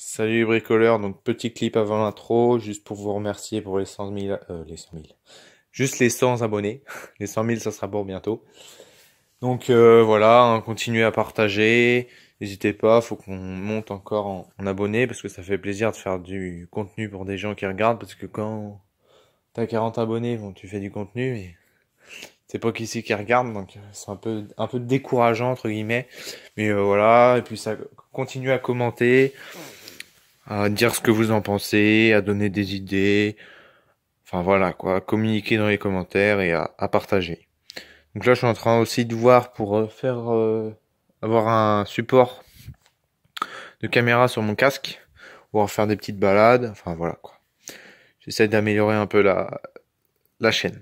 Salut les bricoleurs, donc petit clip avant l'intro, juste pour vous remercier pour les 100 000, les 100 000, juste les 100 abonnés, les 100 000 ça sera pour bientôt. Donc voilà, hein, continuez à partager, n'hésitez pas, faut qu'on monte encore en abonnés parce que ça fait plaisir de faire du contenu pour des gens qui regardent parce que quand t'as 40 abonnés, bon tu fais du contenu mais c'est pas qui c'est qui regarde donc c'est un peu décourageant entre guillemets, mais voilà, et puis ça continue à commenter, à dire ce que vous en pensez, à donner des idées, enfin voilà quoi, à communiquer dans les commentaires et à partager. Donc là je suis en train aussi de voir pour avoir un support de caméra sur mon casque, pour faire des petites balades, enfin voilà quoi. J'essaie d'améliorer un peu la chaîne.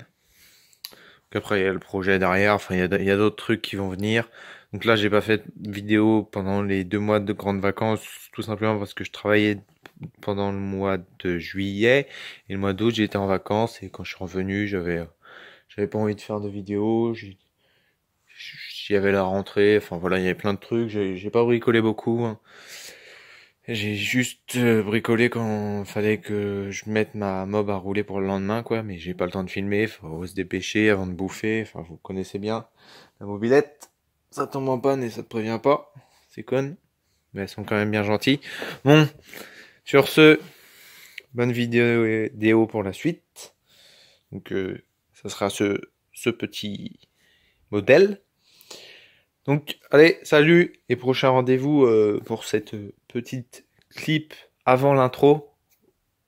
Donc après il y a le projet derrière, enfin il y a d'autres trucs qui vont venir. Donc là j'ai pas fait de vidéo pendant les 2 mois de grandes vacances, tout simplement parce que je travaillais pendant le mois de juillet et le mois d'août j'étais en vacances et quand je suis revenu j'avais pas envie de faire de vidéo, j'y avait la rentrée, enfin voilà il y avait plein de trucs, j'ai pas bricolé beaucoup, hein. J'ai juste bricolé quand fallait que je mette ma mob à rouler pour le lendemain quoi, mais j'ai pas le temps de filmer, faut se dépêcher avant de bouffer, enfin vous connaissez bien la mobilette, ça tombe en panne et ça te prévient pas, c'est con, mais elles sont quand même bien gentilles. Bon, sur ce, bonne vidéo pour la suite. Donc ça sera ce petit modèle. Donc allez, salut et prochain rendez-vous pour cette petite clip avant l'intro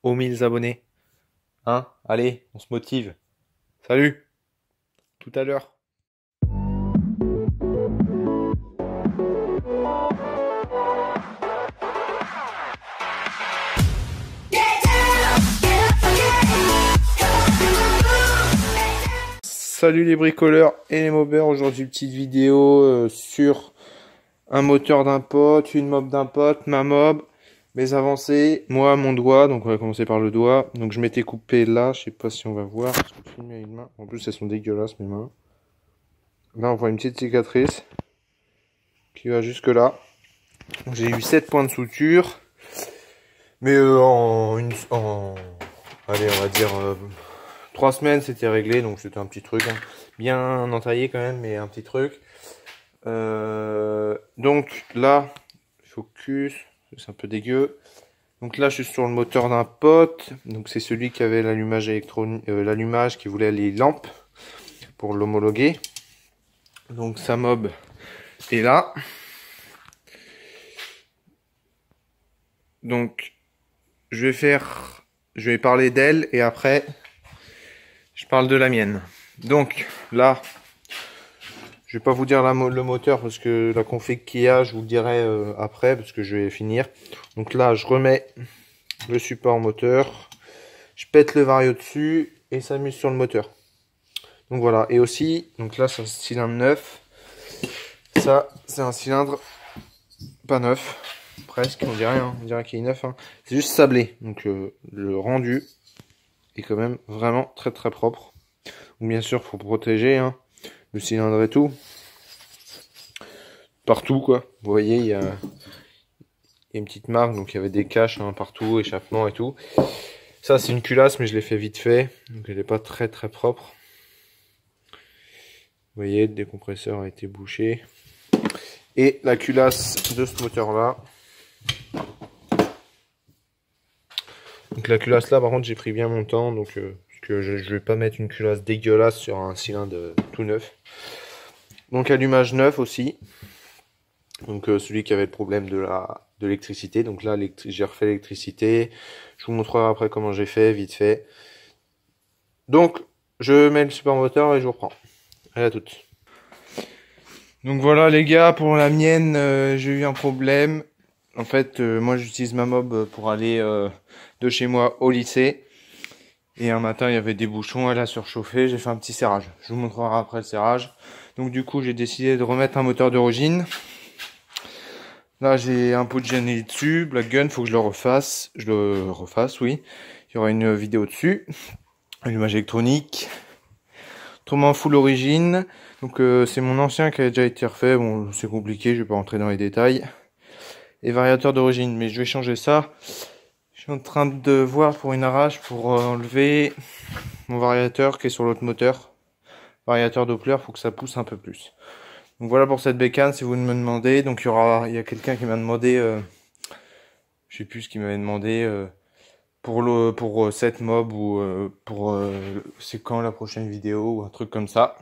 aux 1000 abonnés. Hein? Allez, on se motive. Salut, tout à l'heure. Salut les bricoleurs et les mobeurs, aujourd'hui petite vidéo sur un moteur d'un pote, une mob d'un pote, ma mob, mes avancées, moi mon doigt, donc on va commencer par le doigt. Donc je m'étais coupé là, je sais pas si on va voir, parce que je filme avec une main. En plus elles sont dégueulasses mes mains. Là on voit une petite cicatrice qui va jusque là. J'ai eu 7 points de suture, mais allez on va dire 3 semaines c'était réglé, donc c'était un petit truc, hein. Bien entaillé quand même, mais un petit truc. Donc là, focus, c'est un peu dégueu. Donc là, je suis sur le moteur d'un pote. Donc c'est celui qui avait l'allumage électronique, l'allumage qui voulait les lampes pour l'homologuer. Donc sa mob est là. Donc je vais parler d'elle et après je parle de la mienne. Donc là, je vais pas vous dire le moteur parce que la config qu'il y a, je vous le dirai après parce que je vais finir. Donc là, je remets le support moteur, je pète le vario dessus et ça mise sur le moteur. Donc voilà, et aussi, donc là c'est un cylindre neuf, ça c'est un cylindre pas neuf, presque, on dirait, hein, on dirait qu'il est neuf, hein. C'est juste sablé, donc le rendu est quand même vraiment très très propre. Donc, bien sûr, faut protéger hein, le cylindre et tout, partout quoi, vous voyez, il y a une petite marque, donc il y avait des caches hein, partout, échappement et tout. Ça c'est une culasse, mais je l'ai fait vite fait, donc elle n'est pas très très propre. Vous voyez, le décompresseur a été bouché. Et la culasse de ce moteur là. Donc la culasse là par contre j'ai pris bien mon temps. Donc parce que je vais pas mettre une culasse dégueulasse sur un cylindre tout neuf. Donc allumage neuf aussi. Donc celui qui avait le problème de l'électricité. Donc là j'ai refait l'électricité. Je vous montrerai après comment j'ai fait, vite fait. Donc je mets le support moteur et je vous reprends. Allez à toutes. Donc voilà les gars, pour la mienne, j'ai eu un problème. En fait, moi j'utilise ma mob pour aller de chez moi au lycée. Et un matin, il y avait des bouchons, elle a surchauffé, j'ai fait un petit serrage. Je vous montrerai après le serrage. Donc du coup, j'ai décidé de remettre un moteur d'origine. Là, j'ai un pot de Genelli dessus. Black Gun, faut que je le refasse. Je le refasse, oui. Il y aura une vidéo dessus. Allumage électronique. Autrement, full origine. Donc c'est mon ancien qui a déjà été refait. Bon, c'est compliqué, je vais pas rentrer dans les détails. et variateur d'origine. Mais je vais changer ça. Je suis en train de voir pour une arrache pour enlever mon variateur qui est sur l'autre moteur. Variateur Doppler, faut que ça pousse un peu plus. Donc voilà pour cette bécane, si vous me demandez. Donc il y a quelqu'un qui m'a demandé, je sais plus ce qu'il m'avait demandé, pour cette mob ou c'est quand la prochaine vidéo ou un truc comme ça.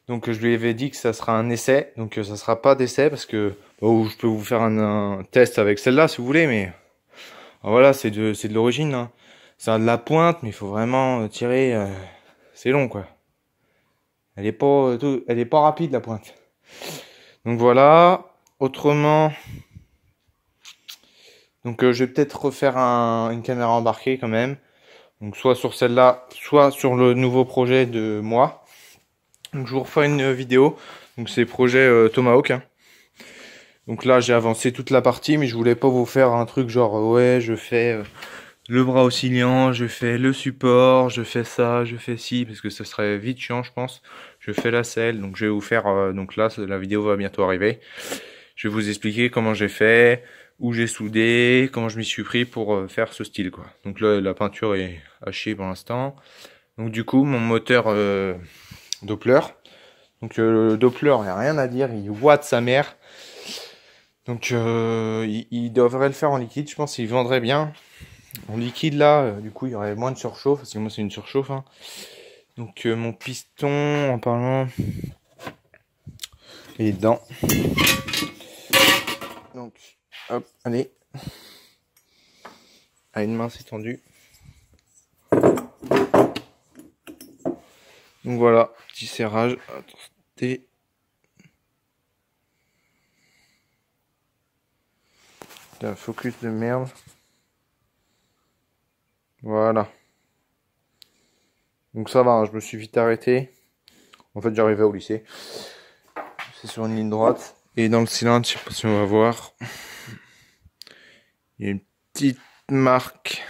Donc je lui avais dit que ça sera un essai, donc ça sera pas d'essai parce que je peux vous faire un test avec celle-là si vous voulez, mais voilà, c'est de l'origine, hein. C'est de la pointe, mais il faut vraiment tirer, c'est long quoi. Elle est pas rapide la pointe. Donc voilà. Autrement, donc je vais peut-être refaire une caméra embarquée quand même. Donc soit sur celle-là, soit sur le nouveau projet de moi. Donc je vous refais une vidéo. Donc c'est projet Tomahawk, hein. Donc là j'ai avancé toute la partie, mais je voulais pas vous faire un truc genre ouais je fais le bras oscillant, je fais le support, je fais ça, je fais ci, parce que ça serait vite chiant je pense. Je fais la selle, donc je vais vous faire, donc là la vidéo va bientôt arriver. Je vais vous expliquer comment j'ai fait, où j'ai soudé, comment je m'y suis pris pour faire ce style quoi. Donc là la peinture est hachée pour l'instant. Donc du coup mon moteur Doppler. Donc le Doppler, il n'y a rien à dire, il watt sa mère. Donc il devrait le faire en liquide, je pense qu'il vendrait bien. En liquide là, du coup il y aurait moins de surchauffe, parce que moi c'est une surchauffe, hein. Donc mon piston, en parlant, il est dedans. Donc hop, allez. À une main c'est tendu. Donc voilà, petit serrage. Attendez. Un focus de merde. Voilà. Donc ça va, hein, je me suis vite arrêté. En fait, j'arrivais au lycée. C'est sur une ligne droite. Et dans le cylindre, je sais pas si on va voir. Il y a une petite marque.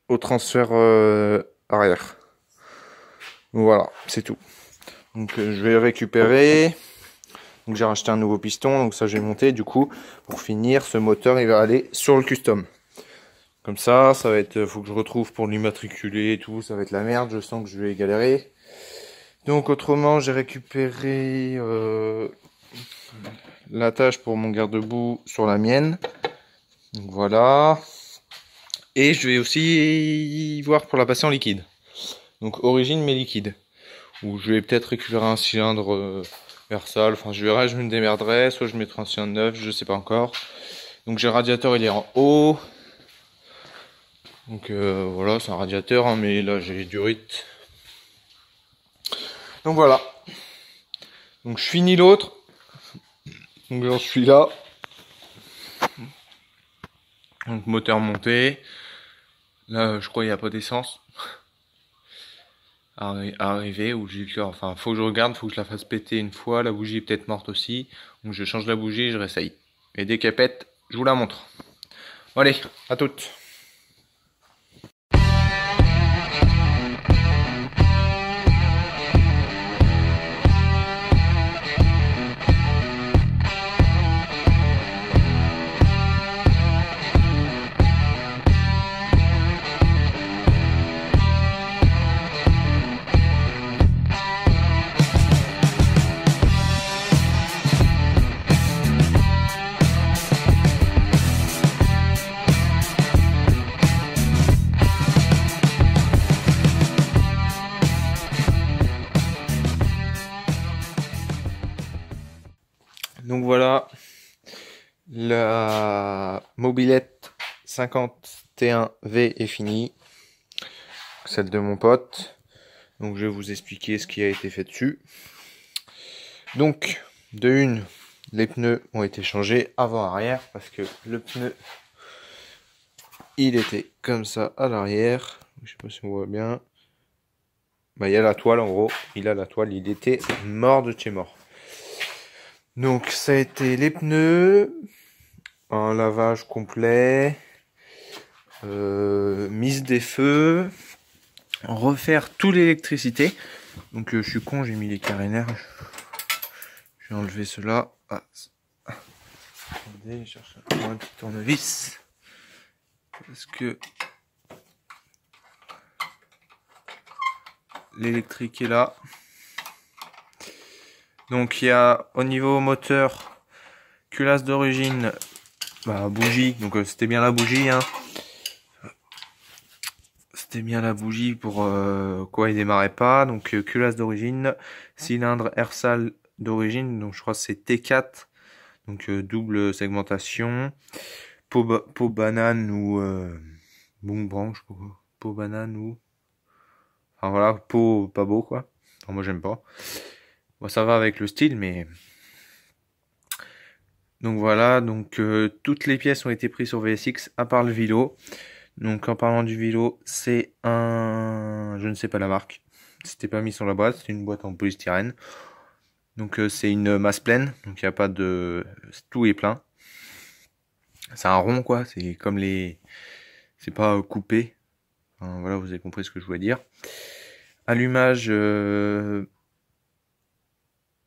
Au transfert arrière. Voilà, c'est tout. Donc je vais récupérer. Donc j'ai racheté un nouveau piston, donc ça j'ai monté. Du coup, pour finir, ce moteur il va aller sur le custom. Comme ça va être, faut que je retrouve pour l'immatriculer et tout, ça va être la merde. Je sens que je vais galérer. Donc autrement, j'ai récupéré l'attache pour mon garde-boue sur la mienne. Donc voilà. Et je vais aussi voir pour la passer en liquide. Donc origine mais liquide. Ou je vais peut-être récupérer un cylindre Versal, enfin je verrai, je me démerderai, soit je mettrai un cylindre neuf, je sais pas encore. Donc j'ai le radiateur, il est en haut. Donc voilà, c'est un radiateur, hein, mais là j'ai du RIT. Donc voilà. Donc je finis l'autre. Donc j'en suis là. Donc moteur monté. Là je crois qu'il n'y a pas d'essence. À arriver, ou enfin faut que je regarde, faut que je la fasse péter une fois, la bougie est peut-être morte aussi, donc je change la bougie et je réessaye. Et dès qu'elle pète, je vous la montre. Bon, allez, à toutes. Donc voilà, la mobilette 51V est finie, celle de mon pote. Donc je vais vous expliquer ce qui a été fait dessus. Donc de une, les pneus ont été changés avant-arrière parce que le pneu il était comme ça à l'arrière. Je sais pas si on voit bien. Bah, il y a la toile en gros, il a la toile, il était mort de chez mort. Donc ça a été les pneus, un lavage complet, mise des feux, refaire toute l'électricité. Donc je suis con, j'ai mis les carénaires. Je vais enlever cela. Ah. Attendez, je cherche un petit tournevis. Parce que l'électrique est là. Donc il y a au niveau moteur, culasse d'origine, bougie. Donc c'était bien la bougie, hein. C'était bien la bougie pour quoi il démarrait pas. Donc culasse d'origine, cylindre Ersal d'origine. Donc je crois que c'est T4. Donc double segmentation. Peau banane ou Bong Brang, je sais pas quoi. Peau banane ou... Enfin voilà, peau pas beau quoi. Enfin, moi j'aime pas. Bon, ça va avec le style, mais... Donc voilà, donc toutes les pièces ont été prises sur VSX, à part le vélo. Donc en parlant du vélo, c'est un... Je ne sais pas la marque. C'était pas mis sur la boîte, c'est une boîte en polystyrène. Donc c'est une masse pleine, donc il n'y a pas de... Tout est plein. C'est un rond quoi, c'est comme les... C'est pas coupé. Enfin, voilà, vous avez compris ce que je voulais dire. Allumage,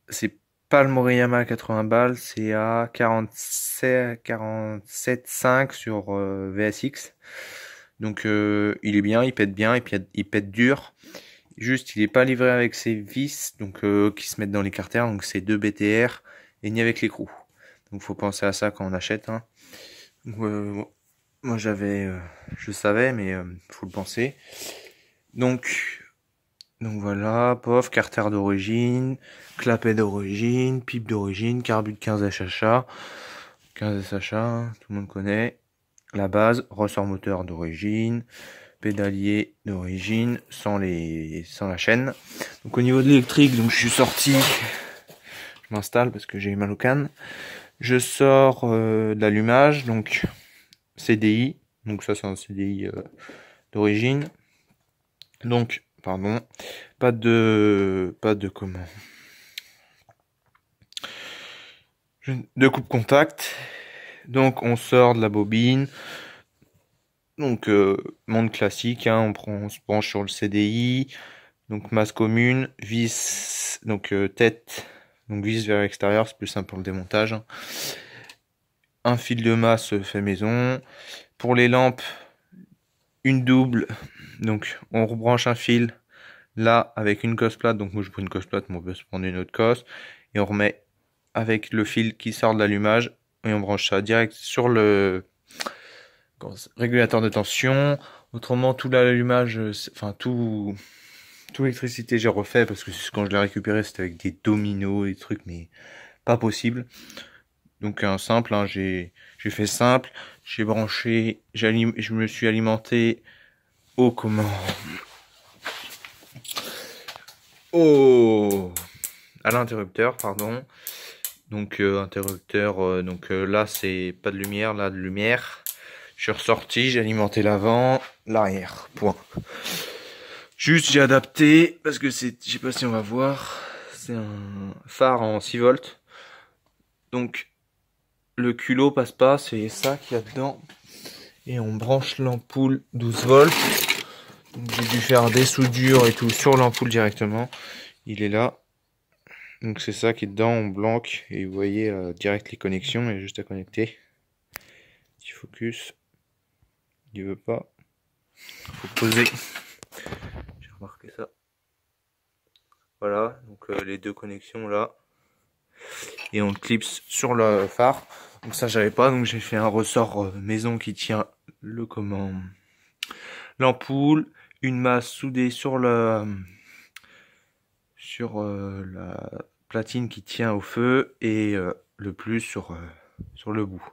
c'est pas le Moriyama à 80 balles, c'est à 47,5 sur VSX. Donc il est bien, il pète bien, il pète dur. Juste, il est pas livré avec ses vis, donc qui se mettent dans les carters, donc c'est 2 BTR et ni avec l'écrou. Donc faut penser à ça quand on achète. Hein. Donc, moi je savais, mais faut le penser. Donc voilà, pof, carter d'origine, clapet d'origine, pipe d'origine, carbu de 15 SHA. 15 SHA, hein, tout le monde connaît. La base, ressort moteur d'origine, pédalier d'origine, sans la chaîne. Donc au niveau de l'électrique, donc je suis sorti, je m'installe parce que j'ai mal au canne. Je sors d'allumage, donc CDI, donc ça c'est un CDI d'origine. Donc, pardon, pas de comment, de coupe contact. Donc on sort de la bobine. Donc monde classique, hein, on se branche sur le CDI. Donc masse commune, vis, donc tête, donc vis vers l'extérieur, c'est plus simple pour le démontage. Hein. Un fil de masse fait maison. Pour les lampes, une double. Donc on rebranche un fil là avec une cosse plate. Donc moi je prends une cosse plate, mais on peut se prendre une autre cosse. Et on remet avec le fil qui sort de l'allumage. Et on branche ça direct sur le régulateur de tension. Autrement, tout l'allumage, enfin tout l'électricité, j'ai refait parce que quand je l'ai récupéré, c'était avec des dominos, des trucs, mais pas possible. Donc un simple, hein, j'ai fait simple. J'ai branché, je me suis alimenté au à l'interrupteur, pardon. Donc interrupteur, donc là c'est pas de lumière, là de lumière. Je suis ressorti, j'ai alimenté l'avant, l'arrière, point. Juste j'ai adapté, parce que c'est, je sais pas si on va voir, c'est un phare en 6 volts. Donc le culot passe pas, c'est ça qu'il y a dedans. Et on branche l'ampoule 12 volts. Donc j'ai dû faire des soudures et tout sur l'ampoule directement. Il est là. Donc c'est ça qui est dedans, on blanque. Et vous voyez direct les connexions, il y a juste à connecter. Petit focus. Il veut pas. Faut poser. J'ai remarqué ça. Voilà, donc les deux connexions là. Et on clipse sur le phare. Donc ça j'avais pas, donc j'ai fait un ressort maison qui tient l'ampoule, une masse soudée sur la platine qui tient au feu et le plus sur le bout.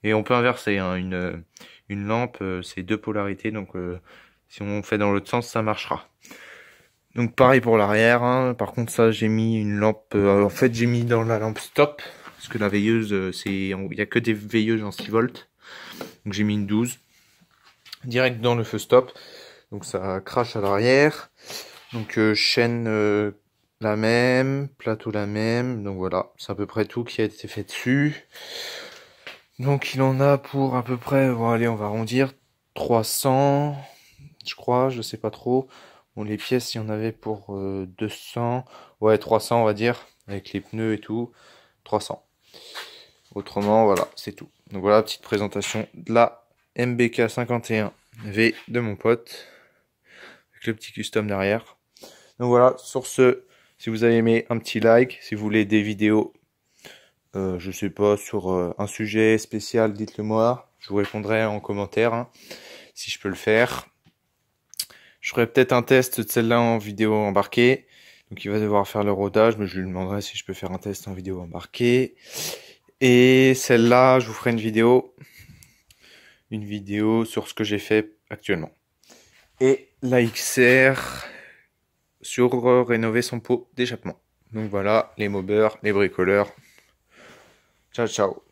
Et on peut inverser, hein, une lampe, c'est deux polarités, donc si on fait dans l'autre sens, ça marchera. Donc pareil pour l'arrière, hein. Par contre ça j'ai mis une lampe, en fait j'ai mis dans la lampe stop, parce que la veilleuse, il y a que des veilleuses en 6 volts. Donc j'ai mis une 12, direct dans le feu stop, donc ça crache à l'arrière. Donc chaîne la même, plateau la même, donc voilà, c'est à peu près tout qui a été fait dessus. Donc il en a pour à peu près, bon allez on va arrondir, 300, je crois, je sais pas trop. Bon, les pièces, il y en avait pour 200, ouais 300 on va dire, avec les pneus et tout, 300. Autrement, voilà, c'est tout. Donc voilà, petite présentation de la MBK 51V de mon pote, avec le petit custom derrière. Donc voilà, sur ce, si vous avez aimé, un petit like. Si vous voulez des vidéos, je sais pas, sur un sujet spécial, dites-le moi. Je vous répondrai en commentaire, hein, si je peux le faire. Je ferai peut-être un test de celle-là en vidéo embarquée. Donc il va devoir faire le rodage, mais je lui demanderai si je peux faire un test en vidéo embarquée. Et celle-là, je vous ferai une vidéo sur ce que j'ai fait actuellement. Et la XR sur rénover son pot d'échappement. Donc voilà, les mobeurs, les bricoleurs. Ciao, ciao.